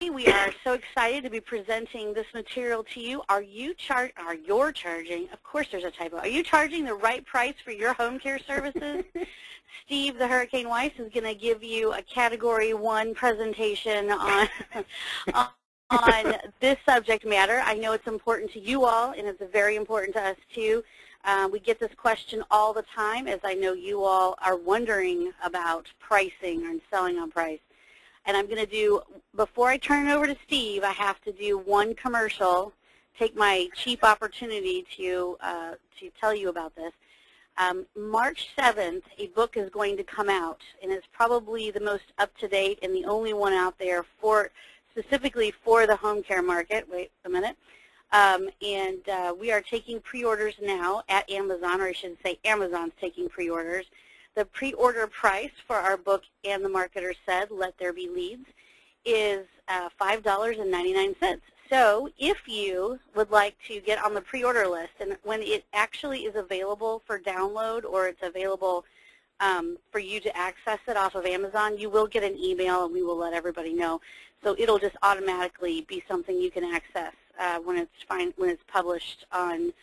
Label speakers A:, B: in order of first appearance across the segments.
A: We are so excited to be presenting this material to you. Are you charging? Of course, there's a typo. Are you charging the right price for your home care services? Steve, the Hurricane Weiss, is going to give you a Category 1 presentation on on this subject matter. I know it's important to you all, and it's very important to us too. We get this question all the time, as I know you all are wondering about pricing and selling on price. And I'm going to do, before I turn it over to Steve, I have to do one commercial, take my cheap opportunity to tell you about this. March 7th, a book is going to come out, and it's probably the most up-to-date and the only one out there specifically for the home care market. Wait a minute. We are taking pre-orders now at Amazon, or I should say Amazon's taking pre-orders. The pre-order price for our book, And the Marketer Said, Let There Be Leads, is $5.99. So if you would like to get on the pre-order list, and when it actually is available for download or it's available for you to access it off of Amazon, you will get an email and we will let everybody know. So it'll just automatically be something you can access when it's published on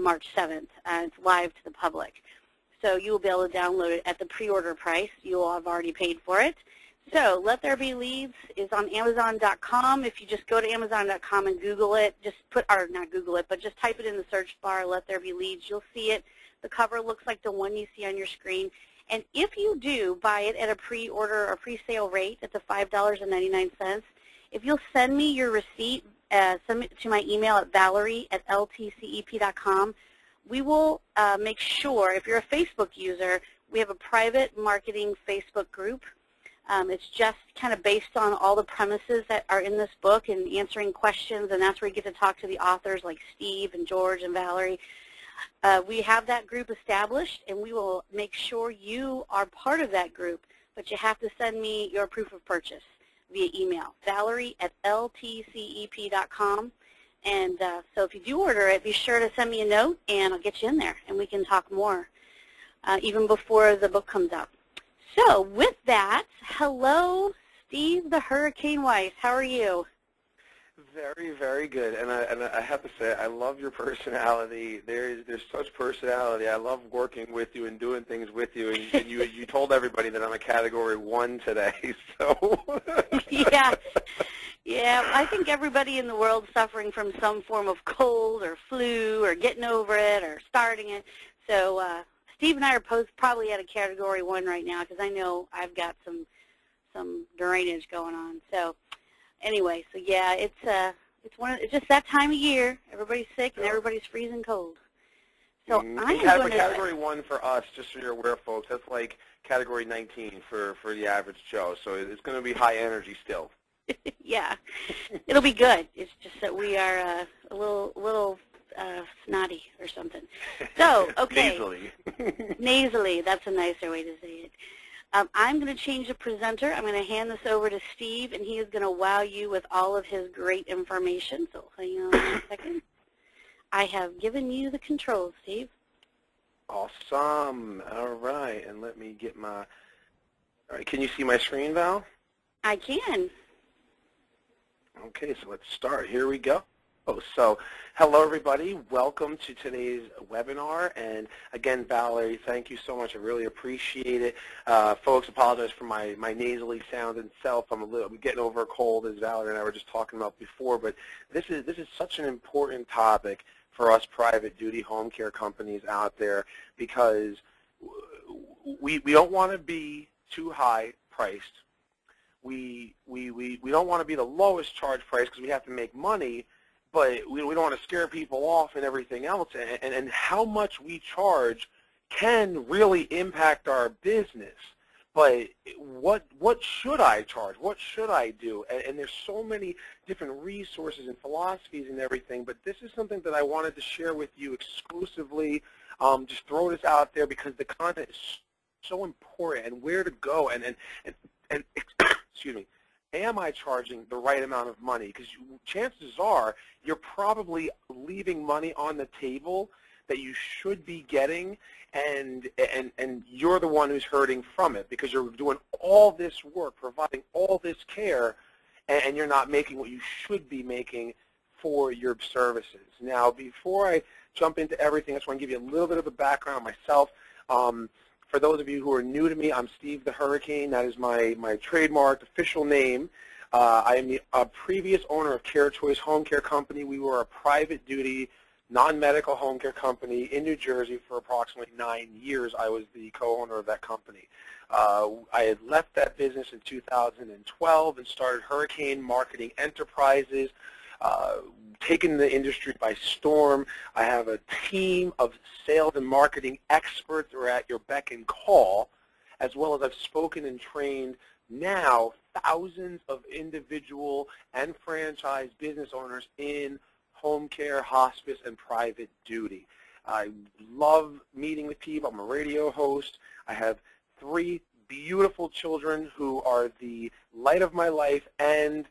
A: March 7th. It's live to the public. So you will be able to download it at the pre-order price. You will have already paid for it. So Let There Be Leads is on Amazon.com. If you just go to Amazon.com and Google it, not Google it, but just type it in the search bar, Let There Be Leads, you'll see it. The cover looks like the one you see on your screen. And if you do buy it at a pre-order or pre-sale rate at the $5.99, if you'll send me your receipt, send it to my email at valerie@ltcep.com, we will make sure, if you're a Facebook user, we have a private marketing Facebook group. It's just kind of based on all the premises that are in this book and answering questions, and that's where you get to talk to the authors like Steve and George and Valerie. We have that group established, and we will make sure you are part of that group, but you have to send me your proof of purchase via email, valerie@ltcep.com. And so if you do order it, be sure to send me a note, and I'll get you in there, and we can talk more even before the book comes out. So with that, hello, Steve the Hurricane Weiss. How are you?
B: Very, very good. And I have to say, I love your personality. There's such personality. I love working with you and doing things with you. And you told everybody that I'm a Category 1 today. So Yeah, I think everybody in the world is suffering from some form of cold or flu or getting over it or starting it. So Steve and I are probably at a Category 1 right now because I know I've got some drainage going on. So anyway, so yeah, it's just that time of year. Everybody's sick and everybody's freezing cold. So Category 1 for us, just so you're aware, folks, that's like Category 19 for the average Joe. So it's going to be high energy still.
A: Yeah, it'll be good. It's just that we are a little snotty or something. So, okay.
B: Nasally.
A: Nasally, that's a nicer way to say it. I'm going to change the presenter. I'm going to hand this over to Steve, and he is going to wow you with all of his great information. So hang on a second. I have given you the controls, Steve.
B: Awesome. All right, and let me get my... All right, can you see my screen, Val?
A: I can.
B: Okay, so let's start. Here we go. So hello, everybody. Welcome to today's webinar. And again, Valerie, thank you so much. I really appreciate it. Folks, apologize for my nasally sound and self. I'm getting over a cold, as Valerie and I were just talking about before. But this is such an important topic for us private duty home care companies out there, because we don't want to be too high priced. We don't want to be the lowest charge price because we have to make money, but we don't want to scare people off and everything else. And how much we charge can really impact our business. But what should I charge? What should I do? And there's so many different resources and philosophies and everything, but this is something that I wanted to share with you exclusively. Just throw this out there because the content is so important, and where to go, and excuse me, am I charging the right amount of money? Because chances are you're probably leaving money on the table that you should be getting, and you're the one who's hurting from it because you're doing all this work, providing all this care, and you're not making what you should be making for your services. Now, before I jump into everything, I just want to give you a little bit of a background on myself. For those of you who are new to me, I'm Steve the Hurricane. That is my trademarked official name. I am a previous owner of Care Choice Home Care Company. We were a private duty, non-medical home care company in New Jersey for approximately 9 years. I was the co-owner of that company. I had left that business in 2012 and started Hurricane Marketing Enterprises, taking the industry by storm. I have a team of sales and marketing experts who are at your beck and call, as well as I've spoken and trained now thousands of individual and franchise business owners in home care, hospice, and private duty. I love meeting with people. I'm a radio host. I have 3 beautiful children who are the light of my life and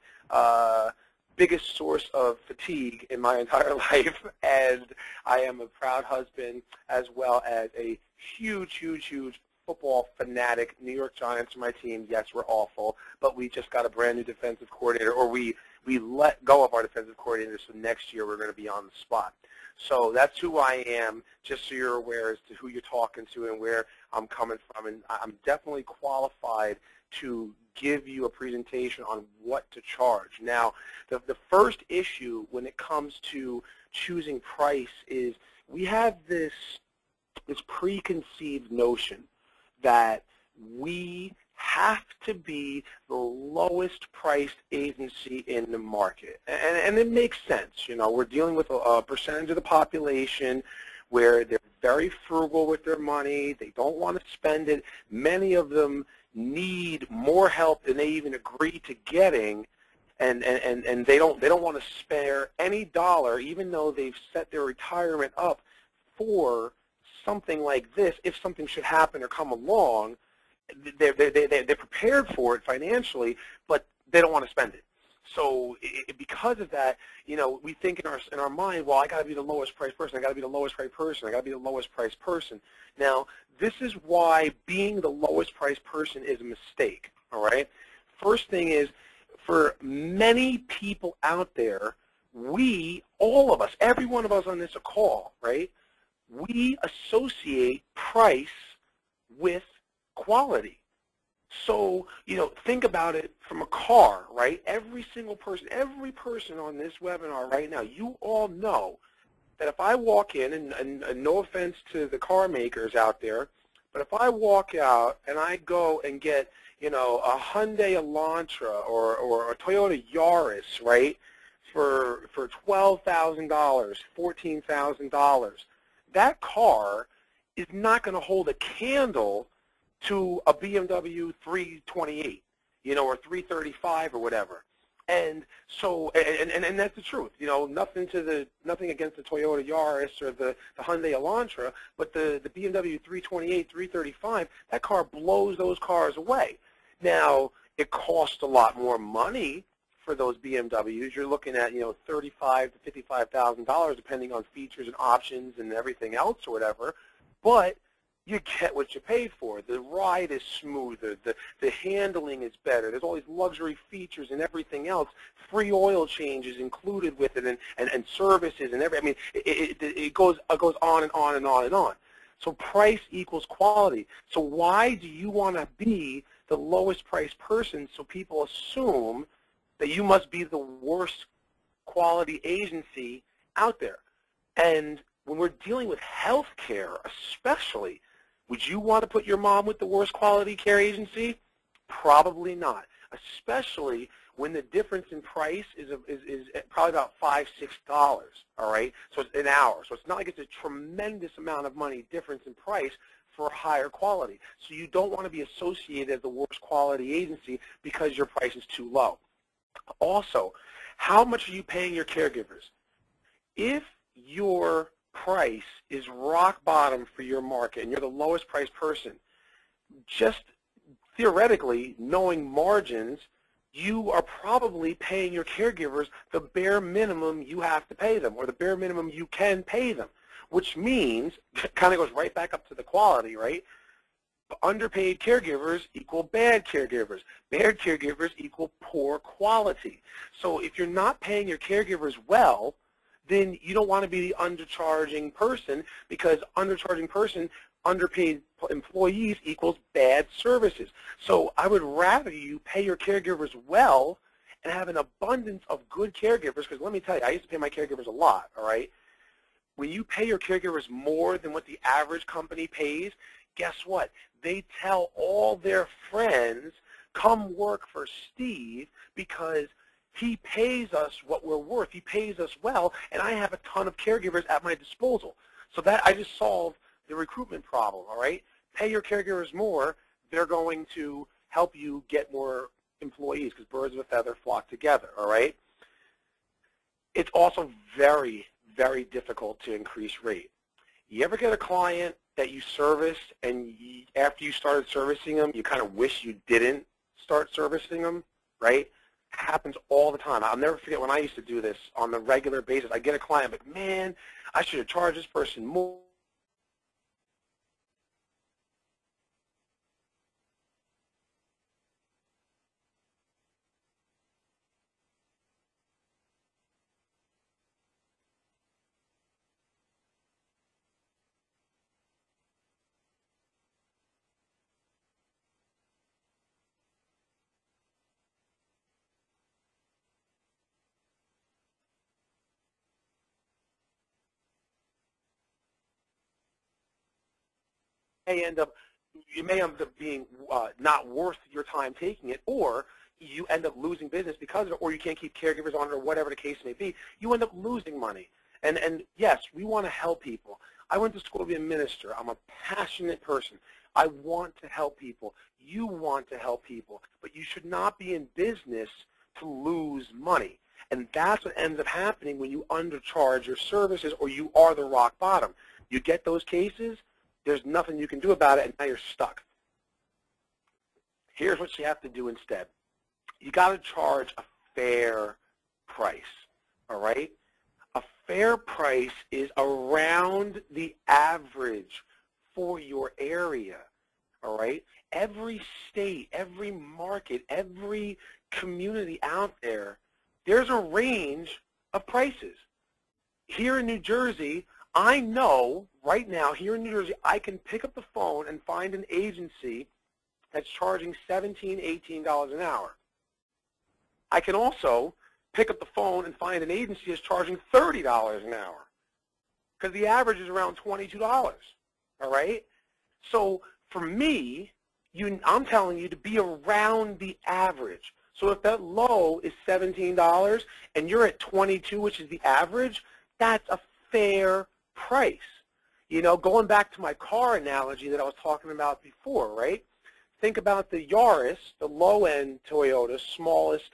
B: biggest source of fatigue in my entire life, and I am a proud husband as well as a huge, huge, huge football fanatic. New York Giants are my team. Yes, we're awful, but we just got a brand new defensive coordinator, or we let go of our defensive coordinator, so next year we're going to be on the spot. So that's who I am, just so you're aware as to who you're talking to and where I'm coming from, and I'm definitely qualified to give you a presentation on what to charge. Now, the first issue when it comes to choosing price is we have this preconceived notion that we have to be the lowest priced agency in the market. And it makes sense. You know, we're dealing with a percentage of the population where they're very frugal with their money. They don't want to spend it. Many of them need more help than they even agree to getting, and they don't want to spare any dollar, even though they've set their retirement up for something like this. If something should happen or come along, they're prepared for it financially, but they don't want to spend it. So because of that, you know, we think in our mind, well, I got to be the lowest priced person. I got to be the lowest priced person. I got to be the lowest priced person. Now, this is why being the lowest priced person is a mistake. All right. First thing is, for many people out there, all of us, every one of us on this call, right? We associate price with quality. So, you know, think about it from a car, right? Every person on this webinar right now, you all know that if I walk in, and no offense to the car makers out there, but if I walk out and I go and get, you know, a Hyundai Elantra or a Toyota Yaris, right, for $12,000, $14,000, that car is not going to hold a candle to a BMW 328, you know, or 335 or whatever. And so, and that's the truth, you know, nothing against the Toyota Yaris or the Hyundai Elantra, but the BMW 328, 335, that car blows those cars away. Now, it costs a lot more money for those BMWs. You're looking at, you know, $35,000 to $55,000, depending on features and options and everything else or whatever. But you get what you pay for. The ride is smoother. The handling is better. There's all these luxury features and everything else. Free oil changes included with it, and services and everything. I mean, it goes on and on and on and on. So price equals quality. So why do you want to be the lowest priced person so people assume that you must be the worst quality agency out there? And when we're dealing with health care especially, would you want to put your mom with the worst quality care agency? Probably not, especially when the difference in price is probably about $5, $6, all right? So it's an hour. So it's not like it's a tremendous amount of money difference in price for higher quality. So you don't want to be associated as the worst quality agency because your price is too low. Also, how much are you paying your caregivers? If your price is rock bottom for your market and you're the lowest priced person, just theoretically, knowing margins, you are probably paying your caregivers the bare minimum you have to pay them, or the bare minimum you can pay them, which means, kind of goes right back up to the quality, right? Underpaid caregivers equal bad caregivers. Bad caregivers equal poor quality. So if you're not paying your caregivers well, then you don't want to be the undercharging person, because undercharging person, underpaid employees equals bad services. So I would rather you pay your caregivers well and have an abundance of good caregivers, because let me tell you, I used to pay my caregivers a lot, all right? When you pay your caregivers more than what the average company pays, guess what? They tell all their friends, come work for Steve because he pays us what we're worth. He pays us well, and I have a ton of caregivers at my disposal. So that I just solved the recruitment problem, all right? Pay your caregivers more, they're going to help you get more employees, because birds of a feather flock together, all right? It's also very, very difficult to increase rate. You ever get a client that you service, and after you started servicing them, you kind of wish you didn't start servicing them, right? Happens all the time. I'll never forget when I used to do this on the regular basis. I get a client, but man, I should have charged this person more. You may end up being not worth your time taking it, or you end up losing business because of it, or you can't keep caregivers on it, or whatever the case may be. You end up losing money. And yes, we want to help people. I went to school to be a minister. I'm a passionate person. I want to help people. You want to help people, but you should not be in business to lose money. And that's what ends up happening when you undercharge your services, or you are the rock bottom. You get those cases, there's nothing you can do about it, and now you're stuck. Here's what you have to do instead. You got to charge a fair price, all right? A fair price is around the average for your area, all right? Every state, every market, every community out there, there's a range of prices. Here in New Jersey, I know right now, here in New Jersey, I can pick up the phone and find an agency that's charging $17, $18 an hour. I can also pick up the phone and find an agency that's charging $30 an hour, because the average is around $22, all right? So for me, I'm telling you to be around the average. So if that low is $17 and you're at 22, which is the average, that's a fair price. You know, going back to my car analogy that I was talking about before, right? Think about the Yaris, the low-end Toyota, smallest,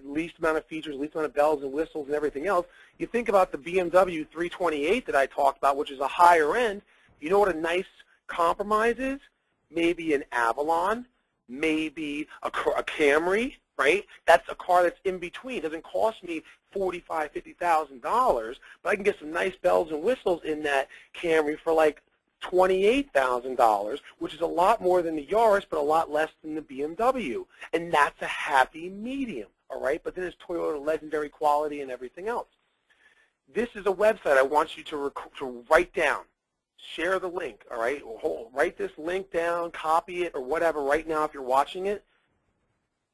B: least amount of features, least amount of bells and whistles and everything else. You think about the BMW 328 that I talked about, which is a higher end. You know what a nice compromise is? Maybe an Avalon, maybe a Camry, right? That's a car that's in between. It doesn't cost me $45,000, $50,000, but I can get some nice bells and whistles in that Camry for like $28,000, which is a lot more than the Yaris, but a lot less than the BMW. And that's a happy medium, all right? But then it's Toyota legendary quality and everything else. This is a website I want you to write down. Share the link, all right? Write this link down, copy it, or whatever right now if you're watching it.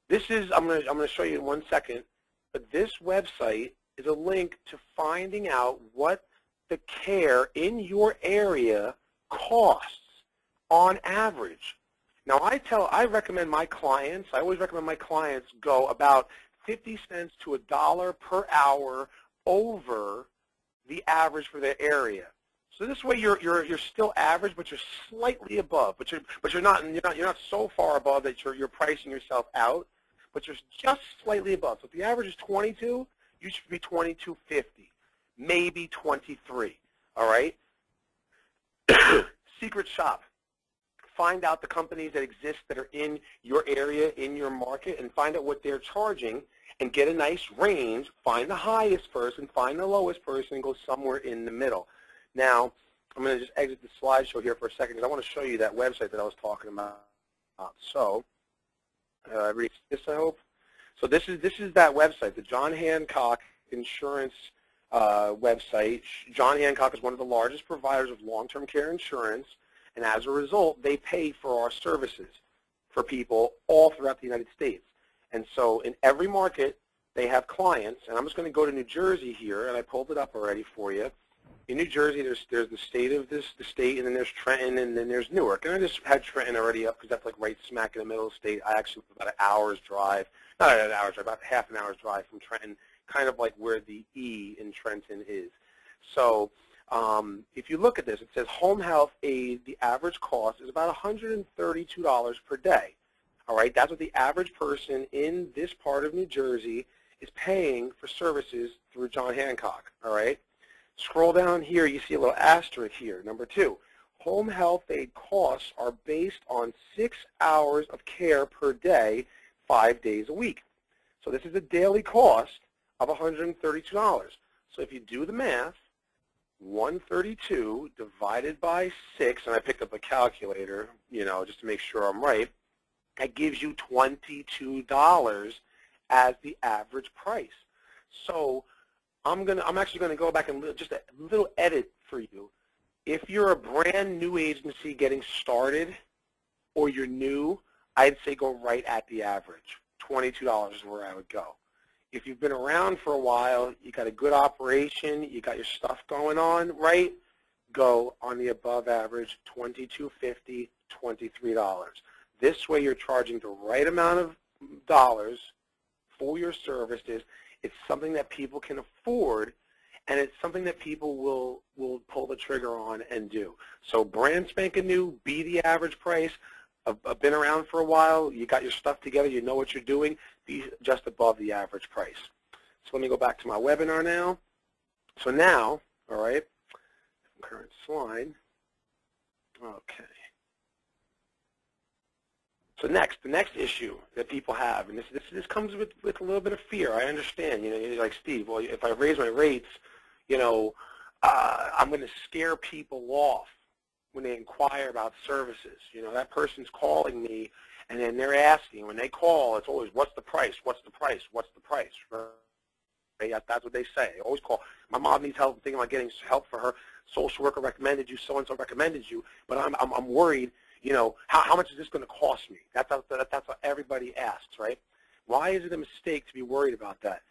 B: This is, I'm going to show you in 1 second, but this website is a link to finding out what the care in your area costs on average. Now I recommend my clients, I always recommend my clients go about 50 cents to $1 per hour over the average for their area. So this way you're still average, but you're slightly above, but you're not so far above that you're pricing yourself out, but you're just slightly above. So if the average is 22, you should be 22.50, maybe 23. All right. Secret shop. Find out the companies that exist that are in your area, in your market, and find out what they're charging, and get a nice range. Find the highest person, find the lowest person, and go somewhere in the middle. Now, I'm going to just exit the slideshow here for a second because I want to show you that website that I was talking about. So, read this, I hope. So this is that website, the John Hancock Insurance website. John Hancock is one of the largest providers of long-term care insurance, and as a result, they pay for our services for people all throughout the United States. And so in every market, they have clients, and I'm just going to go to New Jersey here, and I pulled it up already for you. In New Jersey, there's the state of the state, and then there's Trenton, and then there's Newark. And I just had Trenton already up because that's like right smack in the middle of the state. I actually live about an hour's drive, not an hour's drive, about half an hour's drive from Trenton, kind of like where the E in Trenton is. So if you look at this, it says home health aid, the average cost is about $132 per day. All right, that's what the average person in this part of New Jersey is paying for services through John Hancock. All right. Scroll down here, you see a little asterisk here. Number 2, home health aid costs are based on 6 hours of care per day, 5 days a week. So this is a daily cost of $132. So if you do the math, 132 divided by 6, and I picked up a calculator, you know, just to make sure I'm right, that gives you $22 as the average price. So I'm actually going to go back and just a little edit for you. If you're a brand new agency getting started or you're new, I'd say go right at the average. $22 is where I would go. If you've been around for a while, you got a good operation, you got your stuff going on, right? Go on the above average, $22.50, $23. This way you're charging the right amount of dollars for your services. It's something that people can afford, and it's something that people will pull the trigger on and do. So brand spanking new, be the average price. I've been around for a while, you got your stuff together, you know what you're doing, be just above the average price. So let me go back to my webinar now. So now, all right, current slide. Okay. So the next issue that people have, and this comes with a little bit of fear. I understand. You know, you're like, Steve, well, if I raise my rates, you know, I'm going to scare people off when they inquire about services. You know, that person's calling me, and then they're asking. When they call, it's always, what's the price? What's the price? What's the price? Right? That's what they say. They always call. My mom needs help. I'm thinking about getting help for her. Social worker recommended you. So-and-so recommended you. But I'm worried. You know, how much is this going to cost me? That's what everybody asks, right? Why is it a mistake to be worried about that?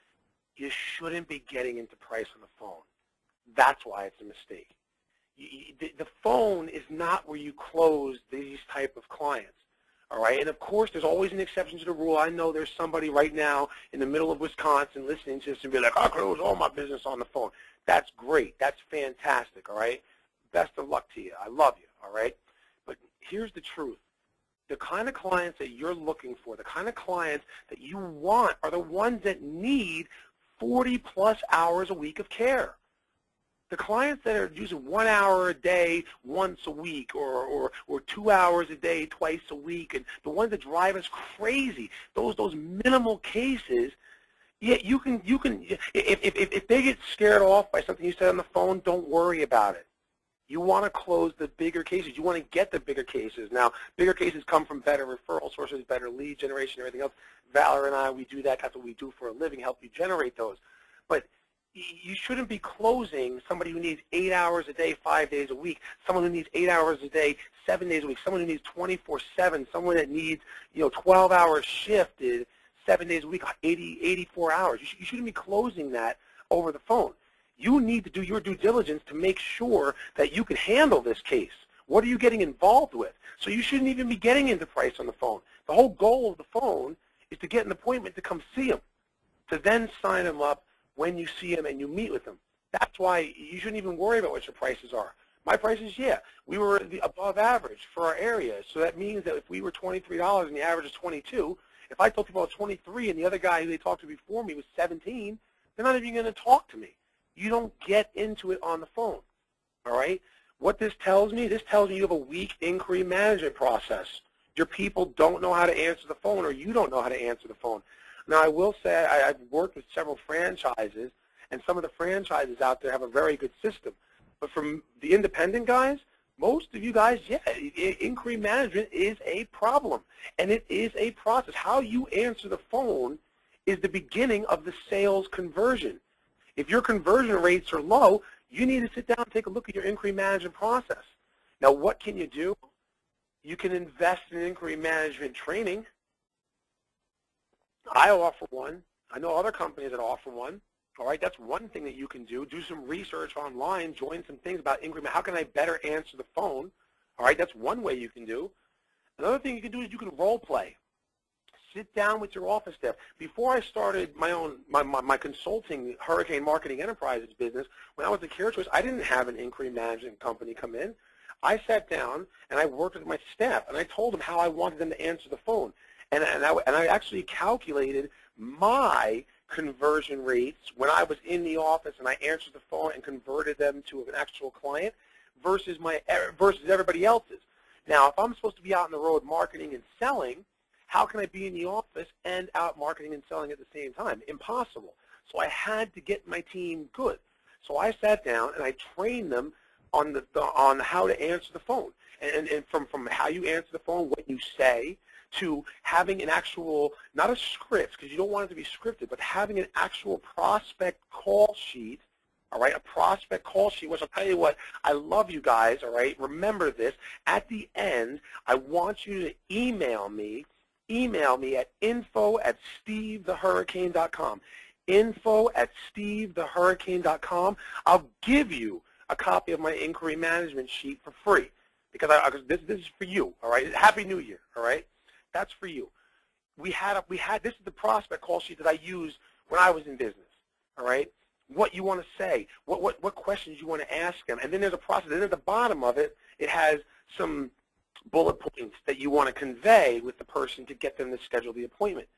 B: You shouldn't be getting into price on the phone. That's why it's a mistake. The phone is not where you close these type of clients, all right? And, of course, there's always an exception to the rule. I know there's somebody right now in the middle of Wisconsin listening to this and be like, I close all my business on the phone. That's great. That's fantastic, all right? Best of luck to you. I love you, all right? But here's the truth. The kind of clients that you're looking for, the kind of clients that you want are the ones that need 40-plus hours a week of care. The clients that are using 1 hour a day once a week or 2 hours a day twice a week, and the ones that drive us crazy, those minimal cases, yeah, you can if they get scared off by something you said on the phone, don't worry about it. You want to close the bigger cases. You want to get the bigger cases. Now, bigger cases come from better referral sources, better lead generation, everything else. Valor and I, we do that. That's what we do for a living, help you generate those. But you shouldn't be closing somebody who needs 8 hours a day, 5 days a week, someone who needs 8 hours a day, 7 days a week, someone who needs 24/7, someone that needs 12 hours shifted, 7 days a week, 84 hours. You shouldn't be closing that over the phone. You need to do your due diligence to make sure that you can handle this case. What are you getting involved with? So you shouldn't even be getting into price on the phone. The whole goal of the phone is to get an appointment to come see them, to then sign them up when you see them and you meet with them. That's why you shouldn't even worry about what your prices are. My prices, yeah, we were above average for our area. So that means that if we were $23 and the average is 22, if I told people I was 23 and the other guy who they talked to before me was 17, they're not even going to talk to me. You don't get into it on the phone, all right? What this tells me you have a weak inquiry management process. Your people don't know how to answer the phone, or you don't know how to answer the phone. Now, I will say I've worked with several franchises, and some of the franchises out there have a very good system. But from the independent guys, most of you guys, yeah, inquiry management is a problem, and it is a process. How you answer the phone is the beginning of the sales conversion. If your conversion rates are low, you need to sit down and take a look at your inquiry management process. Now, what can you do? You can invest in inquiry management training. I offer one. I know other companies that offer one. All right, that's one thing that you can do. Do some research online, join some things about inquiry. How can I better answer the phone? All right, that's one way you can do. Another thing you can do is you can role play. Sit down with your office staff. Before I started my consulting hurricane marketing enterprises business, when I was at CareChoice, I didn't have an inquiry management company come in. I sat down and I worked with my staff, and I told them how I wanted them to answer the phone. And I actually calculated my conversion rates when I was in the office and I answered the phone and converted them to an actual client versus everybody else's. Now, if I'm supposed to be out on the road marketing and selling, how can I be in the office and out marketing and selling at the same time? Impossible. So I had to get my team good. So I sat down and I trained them on how to answer the phone, and from how you answer the phone, what you say, to having an actual, not a script, because you don't want it to be scripted, but having an actual prospect call sheet, all right, a prospect call sheet, which I'll tell you what, I love you guys, all right, remember this. At the end, I want you to email me at info@stevethehurricane.com, info@stevethehurricane.com. I'll give you a copy of my inquiry management sheet for free, because this is for you, all right? Happy New Year, all right? That's for you. This is the prospect call sheet that I used when I was in business, all right? What you want to say, what questions you want to ask them, and then there's a process. And at the bottom of it, it has some bullet points that you want to convey with the person to get them to schedule the appointment.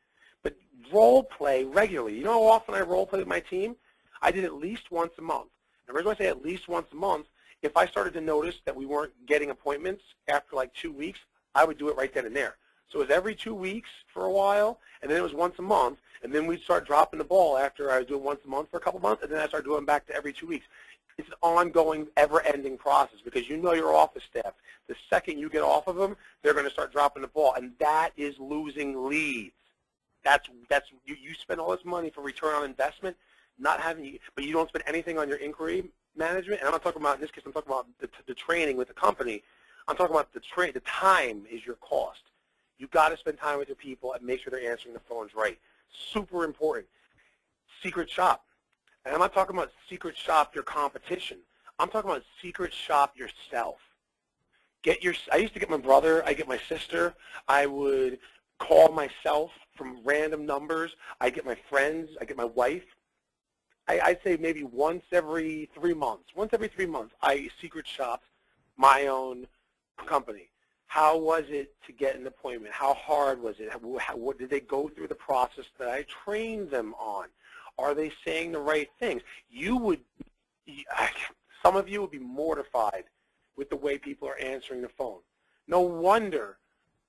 B: But role play regularly. You know how often I role play with my team? I did at least once a month. And the reason I say at least once a month, if I started to notice that we weren't getting appointments after like 2 weeks, I would do it right then and there. So it was every 2 weeks for a while, and then it was once a month, and then we'd start dropping the ball after I was doing once a month for a couple months, and then I started doing back to every 2 weeks. It's an ongoing, ever-ending process, because you know your office staff. The second you get off of them, they're going to start dropping the ball, and that is losing leads. You spend all this money for return on investment, but you don't spend anything on your inquiry management. And I'm not talking about, in this case, I'm talking about the training with the company. I'm talking about the time is your cost. You've got to spend time with your people and make sure they're answering the phones right. Super important. Secret shop. And I'm not talking about secret shop your competition. I'm talking about secret shop yourself. I used to get my brother, I get my sister, I would call myself from random numbers, I get my friends, I get my wife. I'd say maybe once every 3 months. Once every 3 months, I secret shopped my own company. How was it to get an appointment? How hard was it? What did they go through the process that I trained them on? Are they saying the right things? Some of you would be mortified with the way people are answering the phone. No wonder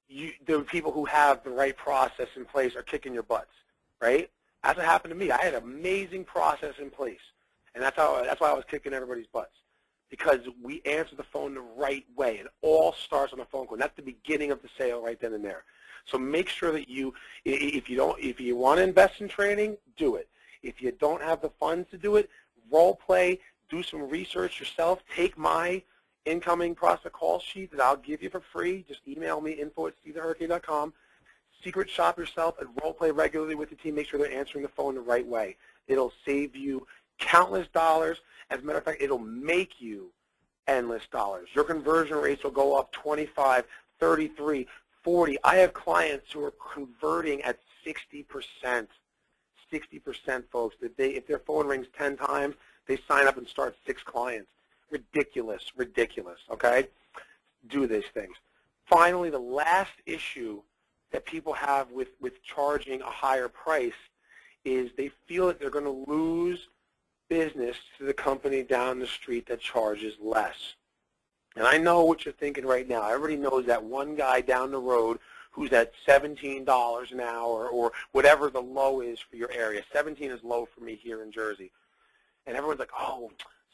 B: the people who have the right process in place are kicking your butts, right? That's what happened to me. I had an amazing process in place, and that's why I was kicking everybody's butts, because we answer the phone the right way. It all starts on a phone call, and that's the beginning of the sale right then and there. So make sure that if you want to invest in training, do it. If you don't have the funds to do it, role play, do some research yourself. Take my incoming prospect call sheet that I'll give you for free. Just email me, info@stevethehurricane.com. Secret shop yourself and role play regularly with the team. Make sure they're answering the phone the right way. It'll save you countless dollars. As a matter of fact, it'll make you endless dollars. Your conversion rates will go up 25, 33, 40. I have clients who are converting at 60%. 60%, folks. If their phone rings 10 times, they sign up and start 6 clients. Ridiculous, ridiculous, okay? Do these things. Finally, the last issue that people have with charging a higher price is they feel that they're going to lose business to the company down the street that charges less. And I know what you're thinking right now. Everybody knows that one guy down the road who's at $17 an hour or whatever the low is for your area. 17 is low for me here in Jersey. And everyone's like, oh,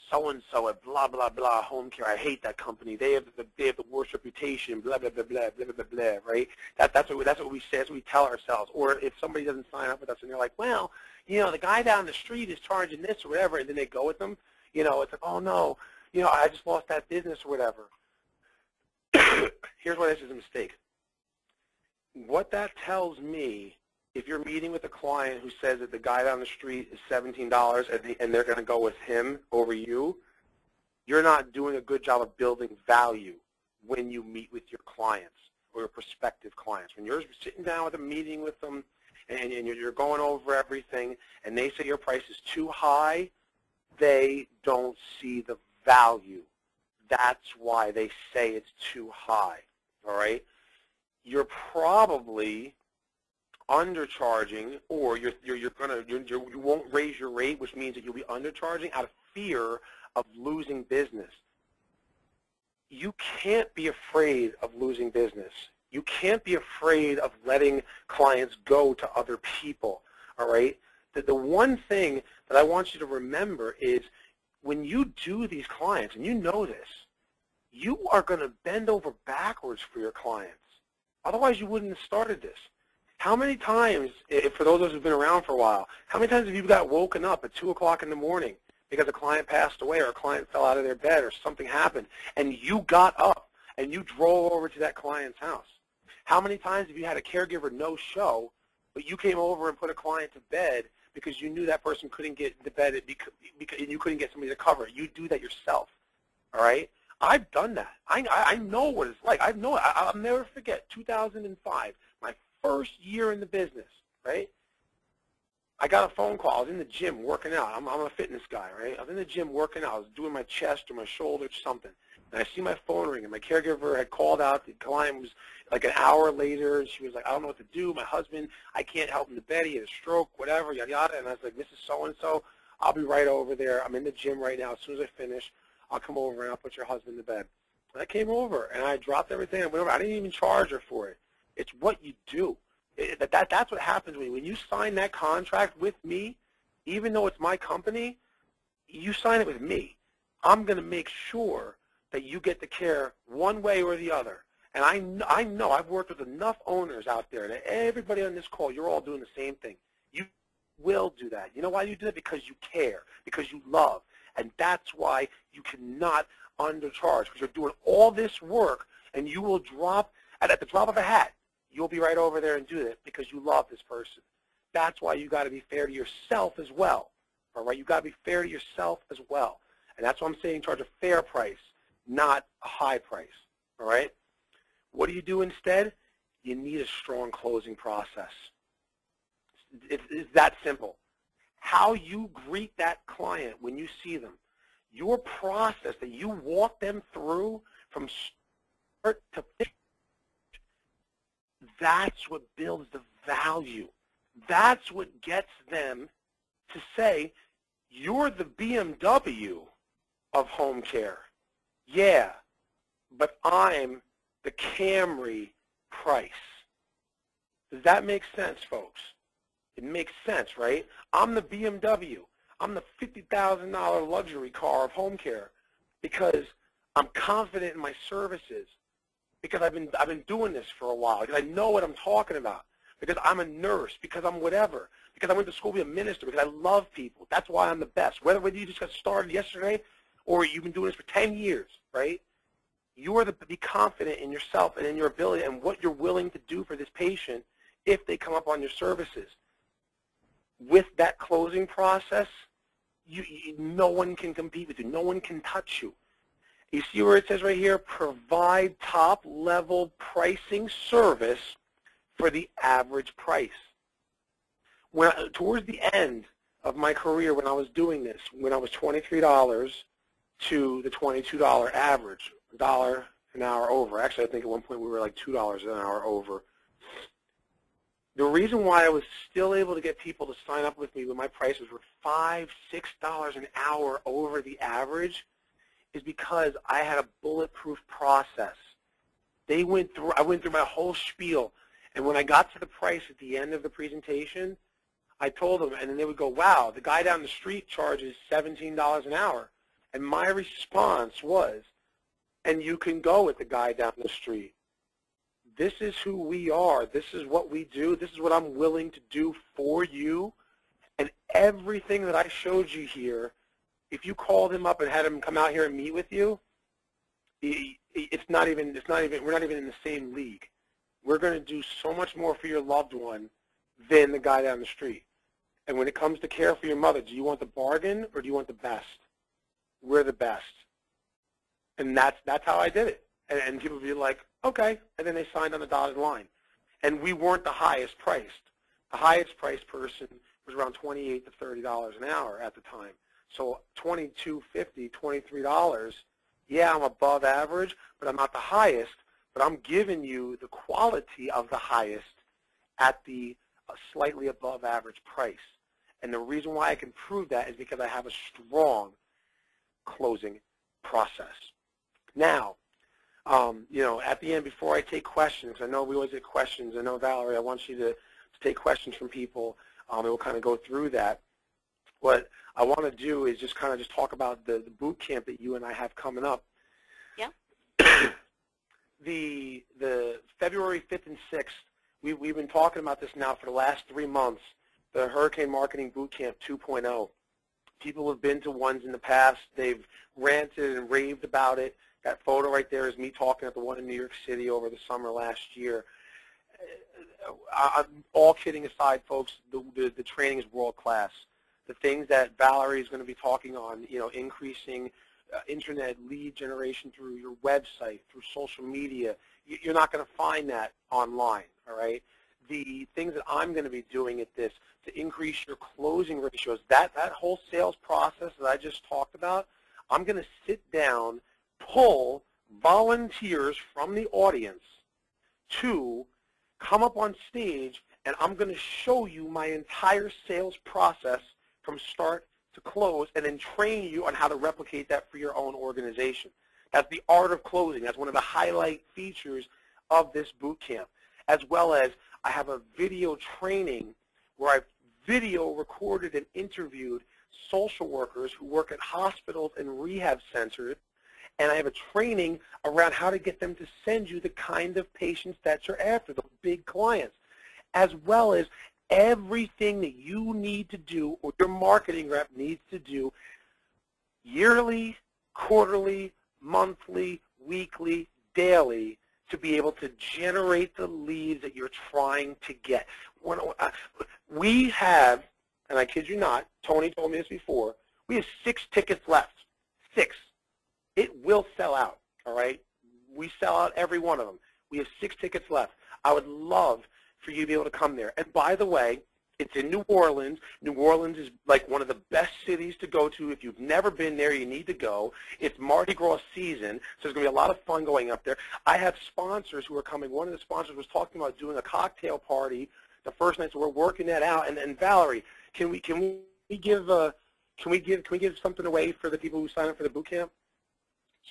B: so-and-so at blah, blah, blah, home care. I hate that company. They have the worst reputation, blah, blah, blah, blah, blah, blah, blah, right? That's what we say, that's what we tell ourselves. Or if somebody doesn't sign up with us and they're like, well, the guy down the street is charging this or whatever, and then they go with them, it's like, oh, no, I just lost that business or whatever. Here's why this is a mistake. What that tells me, if you're meeting with a client who says that the guy down the street is $17 and they're going to go with him over you, you're not doing a good job of building value when you meet with your clients or your prospective clients. When you're sitting down with a meeting with them and you're going over everything and they say your price is too high, they don't see the value. That's why they say it's too high, all right? You're probably undercharging, or you won't raise your rate, which means that you'll be undercharging out of fear of losing business. You can't be afraid of losing business. You can't be afraid of letting clients go to other people, all right? The one thing that I want you to remember is when you do these clients, and you know this, you are going to bend over backwards for your clients. Otherwise, you wouldn't have started this. How many times, for those of us who've been around for a while, how many times have you got woken up at 2 o'clock in the morning because a client passed away or a client fell out of their bed or something happened, and you got up and you drove over to that client's house? How many times have you had a caregiver no-show, but you came over and put a client to bed because you knew that person couldn't get into bed and you couldn't get somebody to cover it? You do that yourself, all right? I've done that. I know what it's like. I'll never forget 2005, my first year in the business, right? I got a phone call. I was in the gym working out. I'm a fitness guy, right? I was in the gym working out. I was doing my chest or my shoulders, something. And I see my phone ring, and my caregiver had called out. The client was like an hour later, and she was like, I don't know what to do. My husband, I can't help him to bed. He had a stroke, whatever, yada, yada. And I was like, Mrs. So-and-so, I'll be right over there. I'm in the gym right now. As soon as I finish, I'll come over and I'll put your husband to bed. And I came over, and I dropped everything. I went over. I didn't even charge her for it. It's what you do. That's what happens when you sign that contract with me. Even though it's my company, you sign it with me. I'm going to make sure that you get the care one way or the other. And I know I've worked with enough owners out there, and everybody on this call, you're all doing the same thing. You will do that. You know why you do that? Because you care, because you love. And that's why you cannot undercharge, because you're doing all this work, and you will drop, at the drop of a hat, you'll be right over there and do it because you love this person. That's why you got to be fair to yourself as well, all right? You got to be fair to yourself as well. And that's why I'm saying charge a fair price, not a high price, all right? What do you do instead? You need a strong closing process. It's that simple. How you greet that client when you see them, your process that you walk them through from start to finish, that's what builds the value. That's what gets them to say, you're the BMW of home care. Yeah, but I'm the Camry price. Does that make sense, folks? It makes sense, right? I'm the BMW. I'm the $50,000 luxury car of home care because I'm confident in my services, because I've been doing this for a while, because I know what I'm talking about, because I'm a nurse, because I'm whatever, because I went to school to be a minister, because I love people. That's why I'm the best. Whether you just got started yesterday or you've been doing this for 10 years, right? You are to be confident in yourself and in your ability and what you're willing to do for this patient if they come up on your services. With that closing process, no one can compete with you. No one can touch you. You see where it says right here, provide top-level pricing service for the average price. Towards the end of my career when I was doing this, when I was $23 to the $22 average, $1 an hour over. Actually, I think at one point we were like $2 an hour over. The reason why I was still able to get people to sign up with me when my prices were $5, $6 an hour over the average is because I had a bulletproof process. I went through my whole spiel, and when I got to the price at the end of the presentation, I told them, and then they would go, wow, the guy down the street charges $17 an hour. And my response was, and you can go with the guy down the street. This is who we are. This is what we do. This is what I'm willing to do for you. And everything that I showed you here, if you called him up and had him come out here and meet with you, we're not even in the same league. We're going to do so much more for your loved one than the guy down the street. And when it comes to care for your mother, do you want the bargain or do you want the best? We're the best. And that's how I did it. And people would be like, okay. And then they signed on the dotted line. And we weren't the highest priced. The highest priced person was around $28 to $30 an hour at the time. So $22.50, $23, yeah, I'm above average, but I'm not the highest. But I'm giving you the quality of the highest at the slightly above average price. And the reason why I can prove that is because I have a strong closing process. Now, at the end, before I take questions, I know we always get questions. I know, Valerie, I want you to take questions from people, and we'll kind of go through that. What I want to do is just kind of talk about the boot camp that you and I have coming up.
A: Yeah.
B: The February 5th and 6th, we've been talking about this now for the last 3 months, the Hurricane Marketing Boot Camp 2.0. People have been to ones in the past. They've ranted and raved about it. That photo right there is me talking at the one in New York City over the summer last year. All kidding aside, folks, the training is world class. The things that Valerie is going to be talking on, increasing internet lead generation through your website, through social media, you're not going to find that online, all right? The things that I'm going to be doing at this to increase your closing ratios, that whole sales process that I just talked about, I'm going to sit down, pull volunteers from the audience to come up on stage, and I'm going to show you my entire sales process from start to close, and then train you on how to replicate that for your own organization. That's the art of closing. That's one of the highlight features of this boot camp, as well as I have a video training where I've video recorded and interviewed social workers who work at hospitals and rehab centers, and I have a training around how to get them to send you the kind of patients that you're after, the big clients, as well as everything that you need to do or your marketing rep needs to do yearly, quarterly, monthly, weekly, daily to be able to generate the leads that you're trying to get. We have, and I kid you not, Tony told me this before, we have 6 tickets left. 6. It will sell out, all right? We sell out every one of them. We have 6 tickets left. I would love for you to be able to come there. And by the way, it's in New Orleans. New Orleans is like one of the best cities to go to. If you've never been there, you need to go. It's Mardi Gras season, so there's going to be a lot of fun going up there. I have sponsors who are coming. One of the sponsors was talking about doing a cocktail party the first night, so we're working that out. And Valerie, can we give something away for the people who sign up for the boot camp?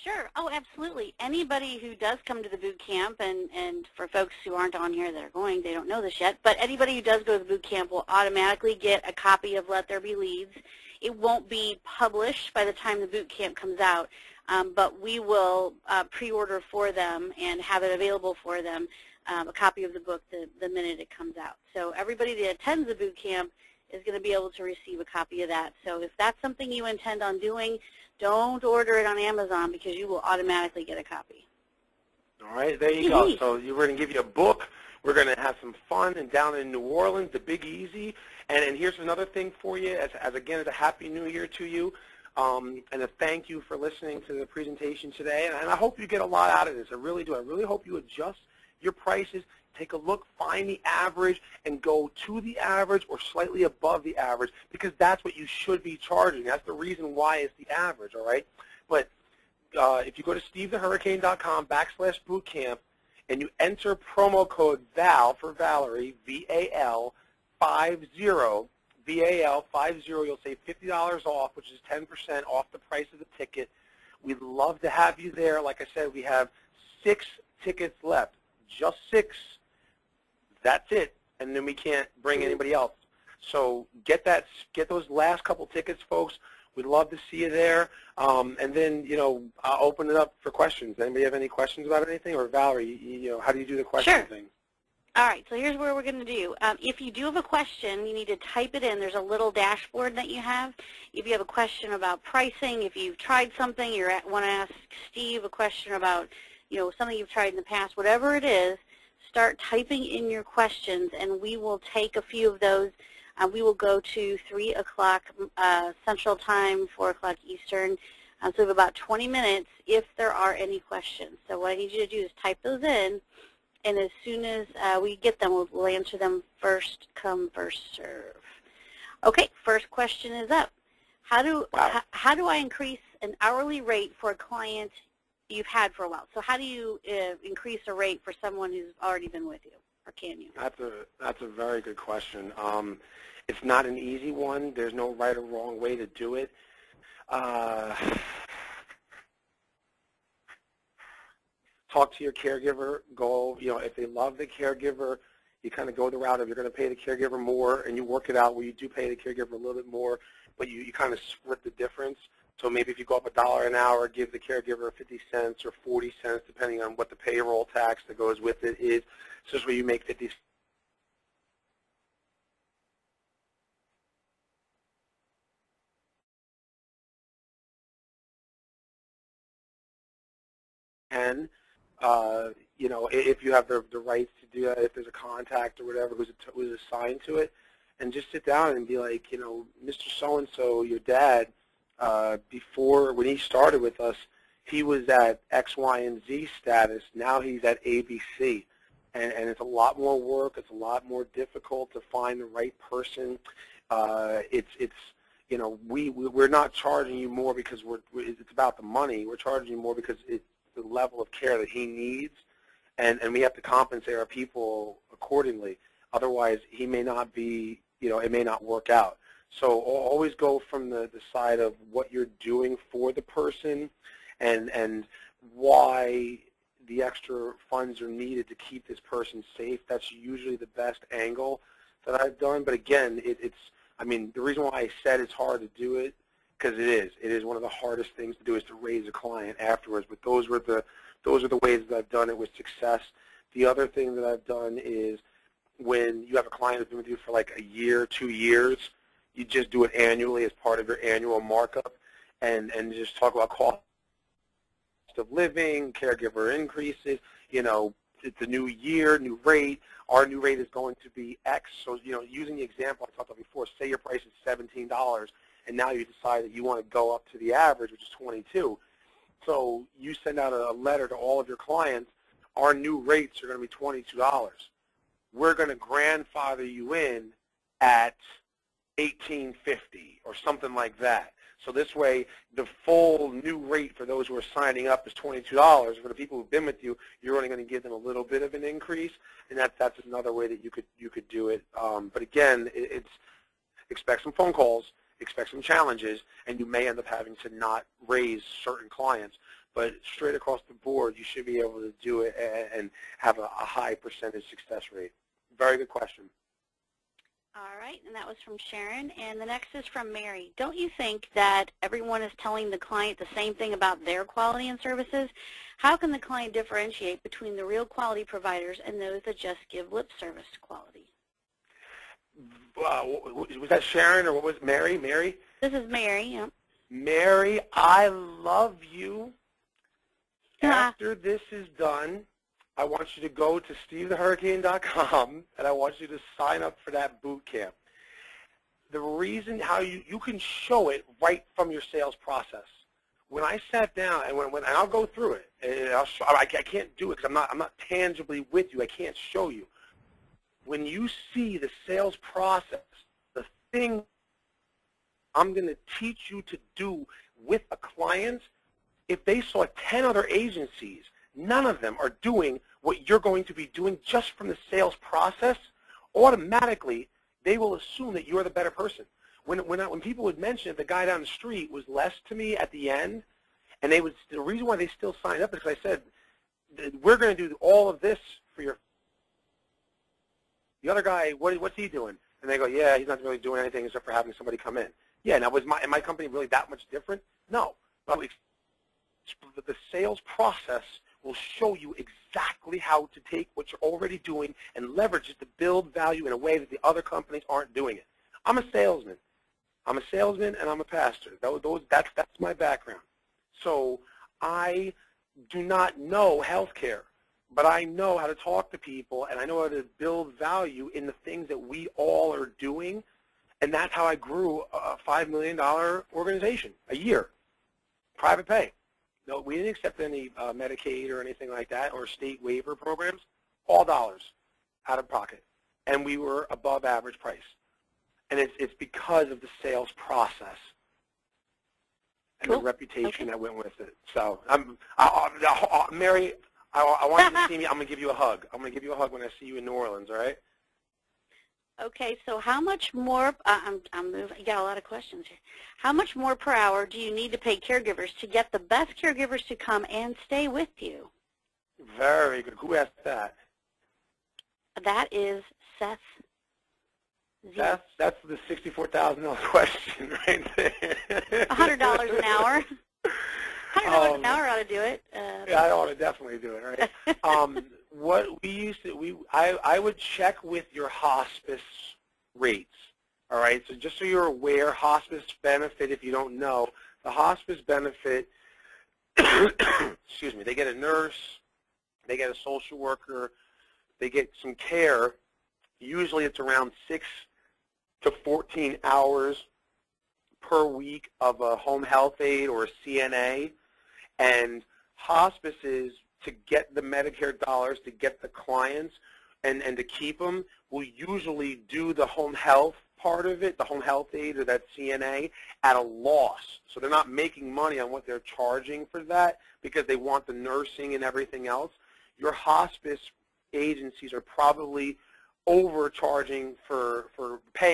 A: Sure. Oh, absolutely. Anybody who does come to the boot camp, and for folks who aren't on here that are going, they don't know this yet, but anybody who does go to the boot camp will automatically get a copy of Let There Be Leads. It won't be published by the time the boot camp comes out, but we will pre-order for them and have it available for them, a copy of the book the minute it comes out. So everybody that attends the boot camp is going to be able to receive a copy of that. So if that's something you intend on doing, don't order it on Amazon because you will automatically get a copy.
B: All right, there you go. So we're going to give you a book. We're going to have some fun and down in New Orleans, the Big Easy. And here's another thing for you, as again, as a Happy New Year to you, and a thank you for listening to the presentation today. And I hope you get a lot out of this. I really do. I really hope you adjust your prices, take a look, find the average, and go to the average or slightly above the average, because that's what you should be charging. That's the reason why it's the average, all right? But if you go to stevethehurricane.com/bootcamp and you enter promo code VAL for Valerie, VAL 50, VAL 50, you'll save $50 off, which is 10% off the price of the ticket. We'd love to have you there. Like I said, we have 6 tickets left, just 6. That's it, and then we can't bring anybody else. So get those last couple tickets, folks. We'd love to see you there. And then, I'll open it up for questions. Anybody have any questions about anything? Or Valerie, how do you do the question thing?
A: All right, so here's what we're going to do. If you do have a question, you need to type it in. There's a little dashboard that you have. If you have a question about pricing, if you've tried something, you want to ask Steve a question about, something you've tried in the past, whatever it is, start typing in your questions, and we will take a few of those. We will go to 3 o'clock Central Time, 4 o'clock Eastern. So we have about 20 minutes if there are any questions. So what I need you to do is type those in, and as soon as we get them, we'll answer them first come, first serve. Okay, first question is up. How do I increase an hourly rate for a client you've had for a while? So how do you increase a rate for someone who's already been with you, or can you?
B: That's a very good question. It's not an easy one. There's no right or wrong way to do it. Talk to your caregiver. If they love the caregiver, you kind of go the route of you're going to pay the caregiver more, and you work it out where you do pay the caregiver a little bit more, but you kind of split the difference. So maybe if you go up $1 an hour, give the caregiver 50 cents or 40 cents, depending on what the payroll tax that goes with it is. So this way you make 50 cents. And if you have the rights to do that, if there's a contact or whatever who's assigned to it, and just sit down and be like, Mr. So-and-so, your dad, before, when he started with us, he was at X, Y, and Z status. Now he's at ABC. And it's a lot more work. It's a lot more difficult to find the right person. We're not charging you more because it's about the money. We're charging you more because it's the level of care that he needs, and we have to compensate our people accordingly. Otherwise, he may not be, it may not work out. So always go from the side of what you're doing for the person and why the extra funds are needed to keep this person safe. That's usually the best angle that I've done. But again, the reason why I said it's hard to do it, because it is one of the hardest things to do, is to raise a client afterwards. But those are the ways that I've done it with success. The other thing that I've done is when you have a client who's been with you for like a year, 2 years, you just do it annually as part of your annual markup, and just talk about cost of living, caregiver increases. It's a new year, new rate. Our new rate is going to be X. So using the example I talked about before, say your price is $17. And now you decide that you want to go up to the average, which is 22. So you send out a letter to all of your clients, our new rates are going to be $22. We're going to grandfather you in at $18.50 or something like that. So this way, the full new rate for those who are signing up is $22. For the people who've been with you, you're only going to give them a little bit of an increase, and that's another way that you could do it. But again, expect some phone calls. Expect some challenges, and you may end up having to not raise certain clients. But straight across the board, you should be able to do it and have a high percentage success rate. Very good question.
A: All right, and that was from Sharon. And the next is from Mary. Don't you think that everyone is telling the client the same thing about their quality and services? How can the client differentiate between the real quality providers and those that just give lip service to quality?
B: Was that Sharon or what was it? Mary? Mary?
A: This is Mary, yeah.
B: Mary, I love you. After this is done, I want you to go to stevethehurricane.com, and I want you to sign up for that boot camp. The reason how you can show it right from your sales process. When I sat down, and when I'll go through it, and I can't do it because I'm not tangibly with you. I can't show you. When you see the sales process, the thing I'm going to teach you to do with a client, if they saw 10 other agencies, none of them are doing what you're going to be doing just from the sales process, automatically they will assume that you're the better person. When people would mention the guy down the street was less to me at the end, and the reason why they still signed up is because I said, we're going to do all of this for your. The other guy, what's he doing? And they go, yeah, he's not really doing anything except for having somebody come in. Yeah, now was my company really that much different? No. But the sales process will show you exactly how to take what you're already doing and leverage it to build value in a way that the other companies aren't doing it. I'm a salesman. I'm a salesman and I'm a pastor. That's my background. So I do not know healthcare, but I know how to talk to people and I know how to build value in the things that we all are doing, and that's how I grew a $5 million organization a year, private pay. No, we didn't accept any Medicaid or anything like that or state waiver programs, all dollars out of pocket, and we were above average price. And it's because of the sales process and the reputation that went with it. So, Mary, I want you to see me. I'm going to give you a hug. I'm going to give you a hug when I see you in New Orleans, all right?
A: Okay, so how much more, I'm moving, you got a lot of questions here. How much more per hour do you need to pay caregivers to get the best caregivers to come and stay with you?
B: Very good. Who asked that?
A: That is Seth.
B: That's the $64,000 question right there.
A: $100 an hour. $100 an hour ought to do it.
B: Yeah, I ought to definitely do it, right? What we used to, I would check with your hospice rates, all right? So just so you're aware, hospice benefit, if you don't know, the hospice benefit, excuse me, they get a nurse, they get a social worker, they get some care. Usually it's around 6 to 14 hours per week of a home health aide or a CNA, and hospices, to get the Medicare dollars, to get the clients, and to keep them, will usually do the home health part of it, the home health aide or that CNA, at a loss. So they're not making money on what they're charging for that because they want the nursing and everything else. Your hospice agencies are probably overcharging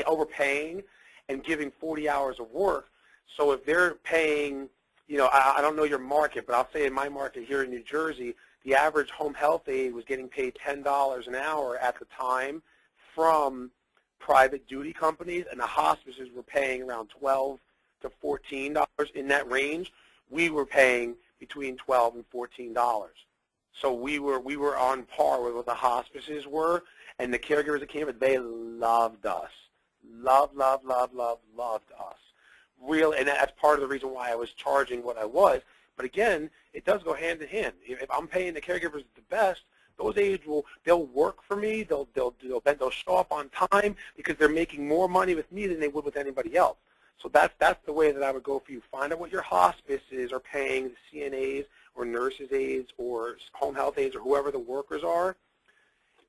B: overpaying and giving 40 hours of work. So if they're paying, you know, I don't know your market, but I'll say in my market here in New Jersey, the average home health aide was getting paid $10 an hour at the time from private duty companies, and the hospices were paying around $12 to $14 in that range. We were paying between $12 and $14. So we were on par with what the hospices were, and the caregivers that came in, they loved us. Loved us. Real, and that's part of the reason why I was charging what I was. But again, it does go hand in hand. If I'm paying the caregivers the best, those aides they'll work for me. They'll show up on time because they're making more money with me than they would with anybody else. So that's the way that I would go for you. Find out what your hospices are paying the CNAs or nurses aides or home health aides or whoever the workers are,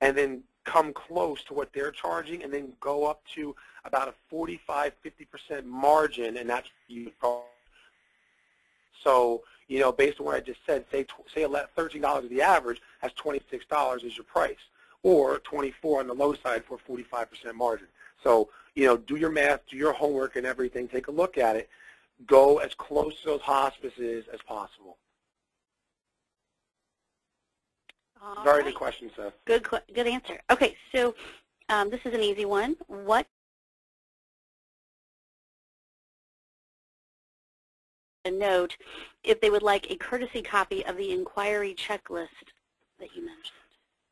B: and then come close to what they're charging, and then go up to about a 45–50% margin, and that's what you charge. So, you know, based on what I just said, say $13 is the average, that's $26 is your price, or $24 on the low side for a 45% margin. So, you know, do your math, do your homework and everything, take a look at it, go as close to those hospices as possible. Very good question, Seth.
A: Good answer. Okay, so this is an easy one. What a note if they would like a courtesy copy of the inquiry checklist that you mentioned?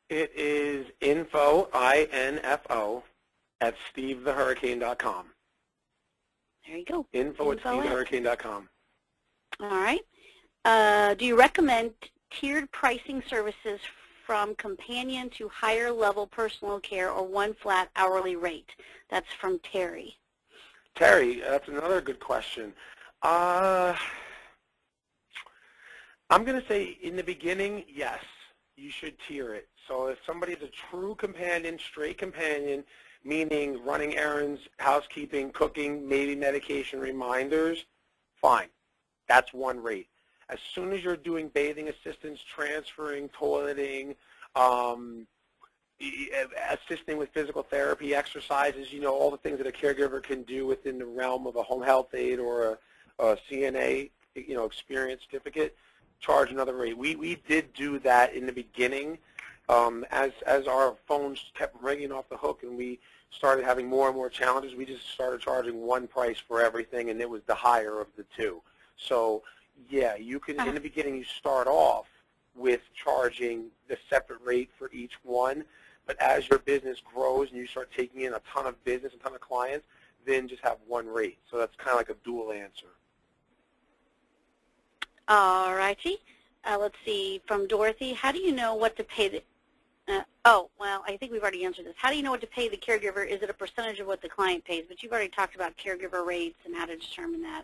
B: It is info, I-N-F-O, at stevethehurricane.com.
A: There you go.
B: Info at stevethehurricane.com.
A: All right. Do you recommend tiered pricing services from companion to higher level personal care, or one flat hourly rate? That's from Terry.
B: Terry, that's another good question. I'm going to say in the beginning, yes, you should tier it. So if somebody is a true companion, straight companion, meaning running errands, housekeeping, cooking, maybe medication reminders, fine. That's one rate. As soon as you're doing bathing assistance, transferring, toileting, assisting with physical therapy, exercises, you know, all the things that a caregiver can do within the realm of a home health aide or a CNA, you know, experience certificate, charge another rate. We did do that in the beginning, as our phones kept ringing off the hook and we started having more and more challenges, we just started charging one price for everything, and it was the higher of the two. So, yeah, you can, in the beginning, you start off with charging the separate rate for each one, but as your business grows and you start taking in a ton of business, a ton of clients, then just have one rate. So that's kind of like a dual answer.
A: All righty. Let's see, from Dorothy, how do you know what to pay the, oh, well, I think we've already answered this. How do you know what to pay the caregiver? Is it a percentage of what the client pays? But you've already talked about caregiver rates and how to determine that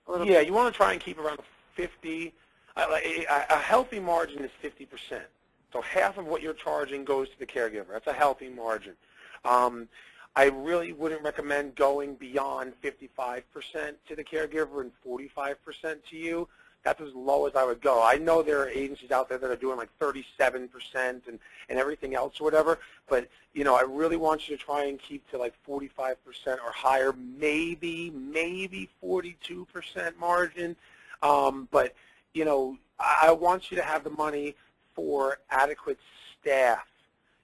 A: a little bit.
B: Yeah, you want to try and keep around 50. A healthy margin is 50%. So half of what you're charging goes to the caregiver. That's a healthy margin. I really wouldn't recommend going beyond 55% to the caregiver and 45% to you. That's as low as I would go. I know there are agencies out there that are doing like 37% and everything else or whatever, but, you know, I really want you to try and keep to like 45% or higher, maybe 42% margin. But, you know, I want you to have the money for adequate staff.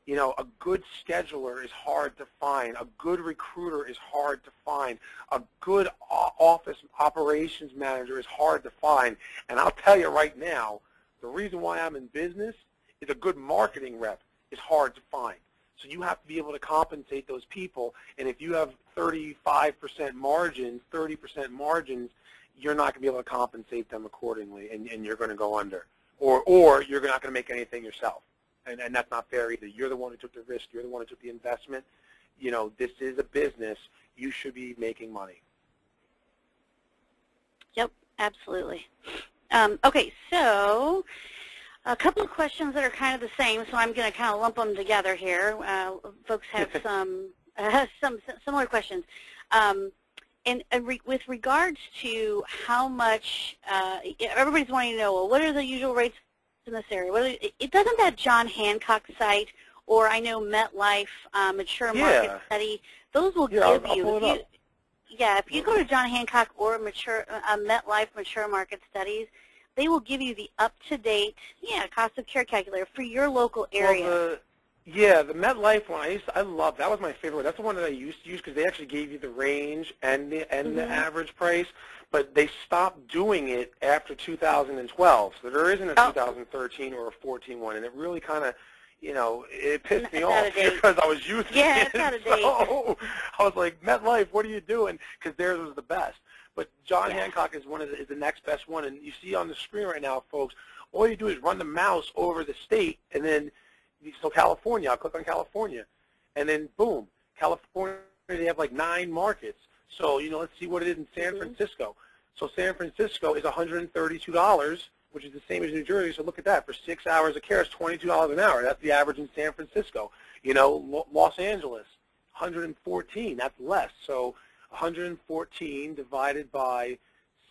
B: You know, a good scheduler is hard to find. A good recruiter is hard to find. A good office operations manager is hard to find. And I'll tell you right now, the reason why I'm in business is a good marketing rep is hard to find. So you have to be able to compensate those people. And if you have 35% margins, 30% margins, you're not going to be able to compensate them accordingly, and you're going to go under. Or you're not going to make anything yourself. And that's not fair either. You're the one who took the risk. You're the one who took the investment. You know, this is a business. You should be making money.
A: Yep, absolutely. Okay, so a couple of questions that are kind of the same, so I'm going to kind of lump them together here. Folks have some similar questions. With regards to how much, everybody's wanting to know, well, what are the usual rates in this area? It doesn't that John Hancock site, or I know MetLife Mature Market Study, those will give you, if you go to John Hancock or MetLife Mature Market Studies, they will give you the up-to-date, cost of care calculator for your local area.
B: Well, the MetLife one, I love, that was my favorite. That's the one that I used to use because they actually gave you the range and the average price, but they stopped doing it after 2012. So there isn't a 2013 or a 14 one, and it really kind of, you know, it pissed me off because I was using it.
A: Yeah, it's out of date.
B: So I was like, MetLife, what are you doing? Because theirs was the best. But John Hancock is is the next best one, and you see on the screen right now, folks, all you do is run the mouse over the state, and then so California, I'll click on California, and then boom, California, they have like 9 markets. So, you know, let's see what it is in San Francisco. So San Francisco is $132, which is the same as New Jersey. So look at that. For 6 hours of care, it's $22 an hour. That's the average in San Francisco. You know, Los Angeles, $114. That's less. So 114 divided by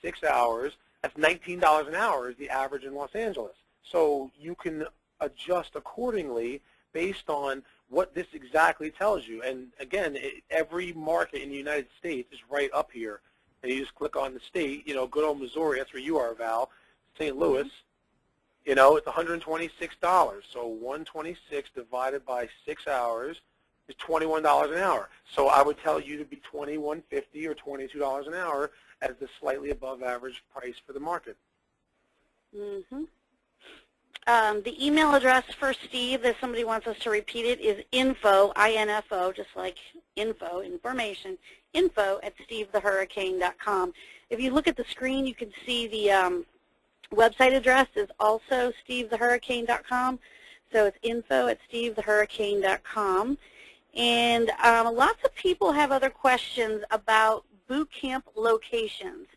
B: 6 hours, that's $19 an hour is the average in Los Angeles. So you can adjust accordingly based on what this exactly tells you. And again, every market in the United States is right up here. And you just click on the state, you know, good old Missouri, that's where you are, Val, St. Louis, you know, it's $126. So 126 divided by 6 hours is $21 an hour. So I would tell you to be $21.50 or $22 an hour as the slightly above average price for the market.
A: The email address for Steve, if somebody wants us to repeat it, is info, I-N-F-O, just like info, information, info@stevethehurricane.com. If you look at the screen, you can see the website address is also stevethehurricane.com. So it's info@stevethehurricane.com. And lots of people have other questions about boot camp locations.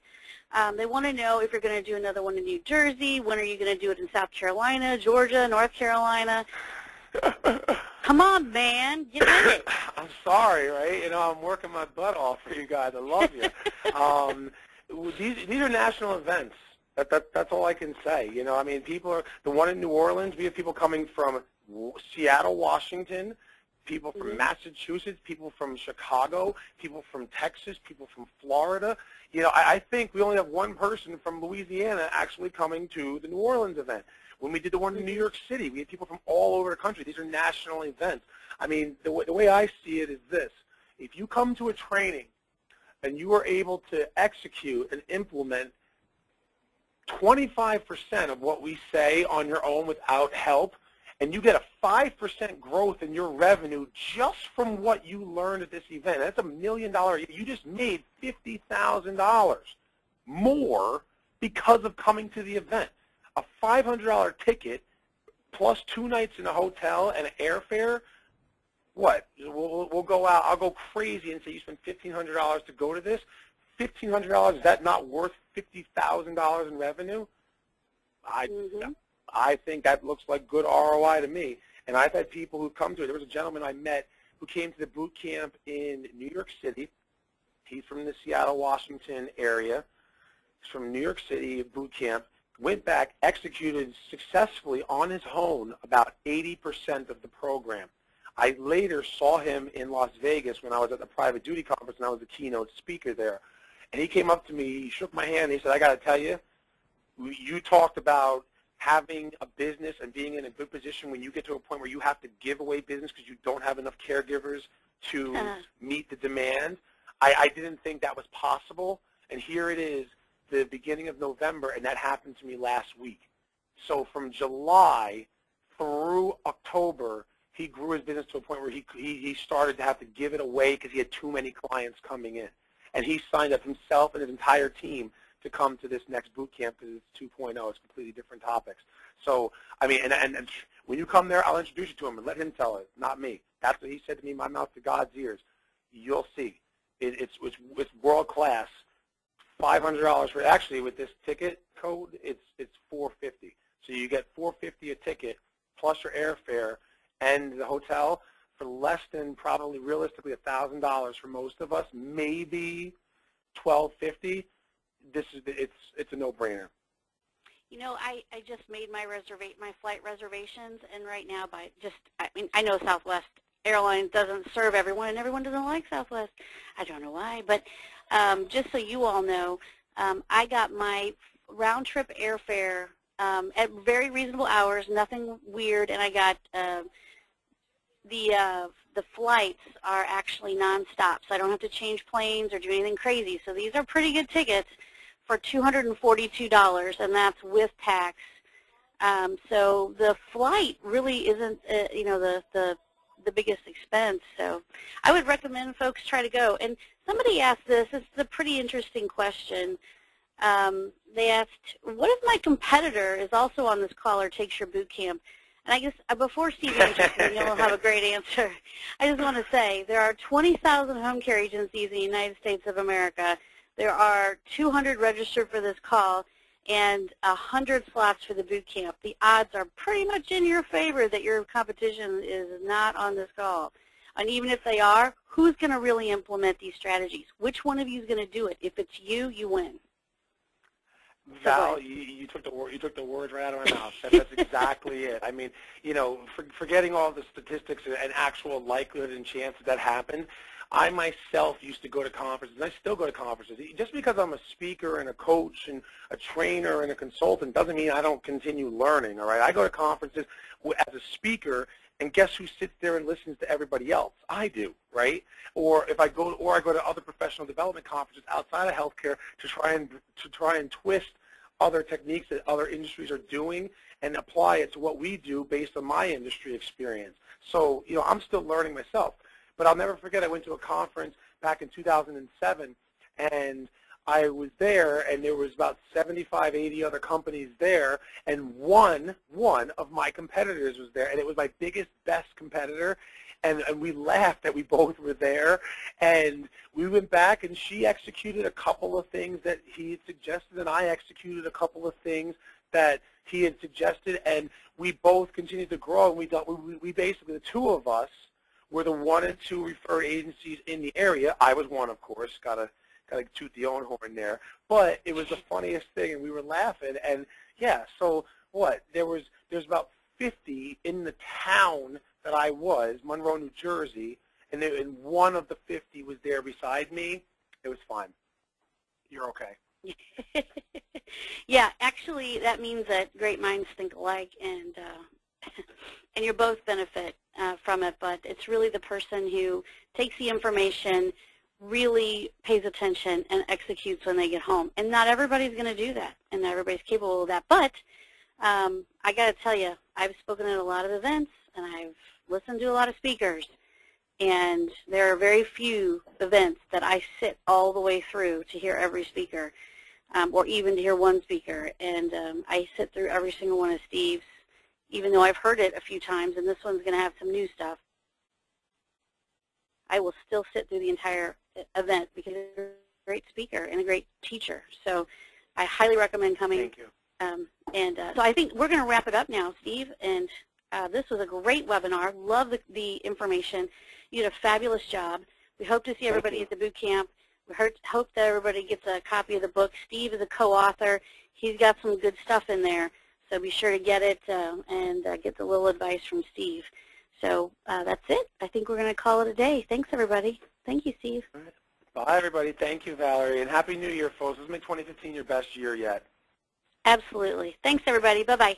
A: They want to know if you're going to do another one in New Jersey. When are you going to do it in South Carolina, Georgia, North Carolina? Come on, man. Get in it.
B: I'm sorry, right? You know, I'm working my butt off for you guys. I love you. These are national events. That's all I can say. You know, I mean, people are, the one in New Orleans, we have people coming from Seattle, Washington, people from Massachusetts, people from Chicago, people from Texas, people from Florida. You know, I think we only have one person from Louisiana actually coming to the New Orleans event. When we did the one in New York City, we had people from all over the country. These are national events. I mean, the way I see it is this. If you come to a training and you are able to execute and implement 25% of what we say on your own without help, and you get a 5% growth in your revenue just from what you learned at this event, that's $1 million. You just made $50,000 more because of coming to the event. A $500 ticket plus 2 nights in a hotel and an airfare, what? We'll go out. I'll go crazy and say you spent $1,500 to go to this. $1,500, is that not worth $50,000 in revenue? I think that looks like good ROI to me. And I've had people who come to it. There was a gentleman I met who came to the boot camp in New York City. He's from the Seattle, Washington area. He's from New York City boot camp. Went back, executed successfully on his own about 80% of the program. I later saw him in Las Vegas when I was at the private duty conference, and I was the keynote speaker there. And he came up to me, he shook my hand, and he said, I got to tell you, you talked about having a business and being in a good position when you get to a point where you have to give away business because you don't have enough caregivers to meet the demand. I didn't think that was possible, and here it is, the beginning of November, and that happened to me last week. So from July through October, he grew his business to a point where he started to have to give it away because he had too many clients coming in. And he signed up himself and his entire team to come to this next boot camp because it's 2.0. It's completely different topics. So, I mean, and when you come there, I'll introduce you to him and let him tell it, not me. That's what he said to me, my mouth to God's ears. You'll see. It's world class. $500 for, actually with this ticket code, it's $450. So you get $450 a ticket plus your airfare and the hotel for less than probably realistically $1,000 for most of us, maybe $1,250. It's a no-brainer.
A: You know, I just made my flight reservations, and right now I know Southwest Airlines doesn't serve everyone, and everyone doesn't like Southwest. I don't know why, but just so you all know, I got my round-trip airfare at very reasonable hours, nothing weird, and I got the flights are actually nonstop, so I don't have to change planes or do anything crazy. So these are pretty good tickets for $242, and that's with tax. So the flight really isn't, you know, the biggest expense. So I would recommend folks try to go. And somebody asked this. It's a pretty interesting question. They asked, what if my competitor is also on this call or takes your boot camp? And I guess before Steve answers, and you'll have a great answer, I just want to say there are 20,000 home care agencies in the United States of America. There are 200 registered for this call and 100 slots for the boot camp. The odds are pretty much in your favor that your competition is not on this call. And even if they are, who's going to really implement these strategies? Which one of you is going to do it? If it's you, you win.
B: Val, you took the words right out of my mouth. That's exactly it. I mean, you know, forgetting all the statistics and actual likelihood and chance that happened, I myself used to go to conferences, and I still go to conferences. Just because I'm a speaker and a coach and a trainer and a consultant doesn't mean I don't continue learning, all right? I go to conferences as a speaker, and guess who sits there and listens to everybody else? I do, right? Or I go to other professional development conferences outside of healthcare to try and twist other techniques that other industries are doing and apply it to what we do based on my industry experience. So, you know, I'm still learning myself. But I'll never forget, I went to a conference back in 2007, and I was there, and there was about 75, 80 other companies there, and one of my competitors was there, and it was my biggest, best competitor, and we laughed that we both were there, and we went back, and she executed a couple of things that he had suggested, and I executed a couple of things that he had suggested, and we both continued to grow, and we basically, the two of us, were the 1 and 2 referred agencies in the area. I was one, of course, gotta toot the own horn there. But it was the funniest thing, and we were laughing. And yeah, so what? There's about 50 in the town that I was, Monroe, New Jersey, and one of the 50 was there beside me, it was fine. You're okay.
A: Yeah, actually, that means that great minds think alike, and and you both benefit from it. But it's really the person who takes the information, really pays attention, and executes when they get home. And not everybody's going to do that, and not everybody's capable of that. But I got to tell you, I've spoken at a lot of events, and I've listened to a lot of speakers, and there are very few events that I sit all the way through to hear every speaker, or even to hear one speaker. And I sit through every single one of Steve's, even though I've heard it a few times, and this one's going to have some new stuff. I will still sit through the entire event because he's a great speaker and a great teacher. So I highly recommend coming.
B: Thank you.
A: So I think we're going to wrap it up now, Steve. And this was a great webinar. Love the information. You did a fabulous job. We hope to see everybody at the boot camp. We hope that everybody gets a copy of the book. Steve is a co-author. He's got some good stuff in there. So be sure to get it and get the little advice from Steve. So that's it. I think we're going to call it a day. Thanks, everybody. Thank you, Steve.
B: All right. Bye, everybody. Thank you, Valerie. And Happy New Year, folks. Let's make 2015 your best year yet.
A: Absolutely. Thanks, everybody. Bye-bye.